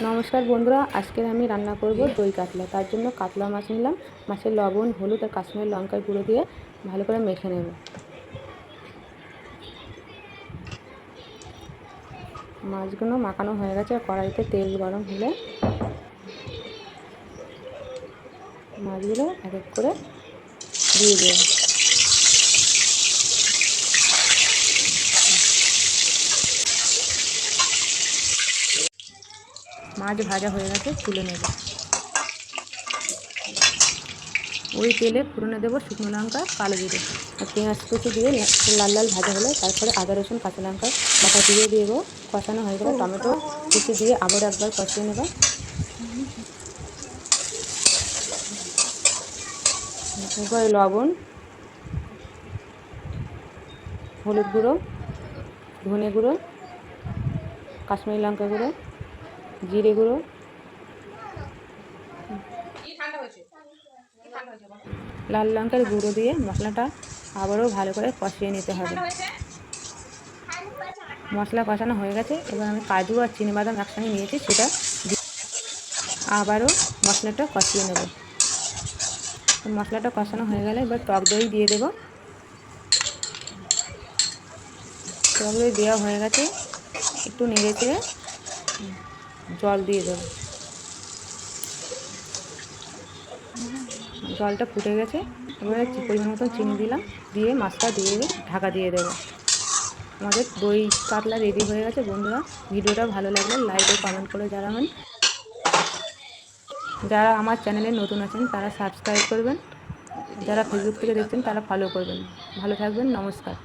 নমস্কার বন্ধুরা, আজকে আমি রান্না করব দই কাতলা। তার জন্য কাতলা মাছ নিলাম। মাছের লবণ, হলুদ আর কাশ্মীরি লঙ্কার গুঁড়ো দিয়ে ভালো করে মেখে নেব। মাছগুলো মাখানো হয়ে গেছে। কড়াইতে তেল গরম হলে মাছগুলো এক এক করে দিয়ে দেব। মাছ ভাজা হয়ে গেছে, তুলে নেব। ওই তেলে ফোড়নে দেবো শুকনো লঙ্কা, কালো জিরে আর পেঁয়াজ কুচি দিয়ে লাল লাল ভাজা হলে তারপরে আদা রসুন কাঁচা লঙ্কা বাটা দিয়ে দেবো। কষানো হয়ে গেলে টমেটো কুচি দিয়ে আবার একবার কষিয়ে নেব। এরপরে লবণ, হলুদ গুঁড়ো, ধনে গুঁড়ো, কাশ্মীরি লঙ্কা গুঁড়ো, জিরে গুঁড়ো, লাল লঙ্কার গুঁড়ো দিয়ে মশলাটা আবারও ভালো করে কষিয়ে নিতে হবে। মশলা কষানো হয়ে গেছে। এবার আমি কাজু আর চিনিবাদাম একসঙ্গে নিয়েছি, সেটা আবারও মশলাটা কষিয়ে নেব। মশলাটা কষানো হয়ে গেলে এবার টক দই দিয়ে দেব। টক দই দেওয়া হয়ে গেছে, একটু নেড়ে চেড়ে জল দিয়ে দেব। জলটা ফুটে গেছে। এবারে পরিমাণ মতন চিনি দিলাম, দিয়ে মাছটা দিয়ে ঢাকা দিয়ে দেবো। আমাদের দই কাতলা রেডি হয়ে গেছে। বন্ধুরা, ভিডিওটা ভালো লাগলে লাইক ও কমেন্ট করে জানাবেন। যারা আমার চ্যানেলে নতুন আছেন তারা সাবস্ক্রাইব করবেন। যারা ফেসবুক থেকে দেখছেন তারা ফলো করবেন। ভালো থাকবেন, নমস্কার।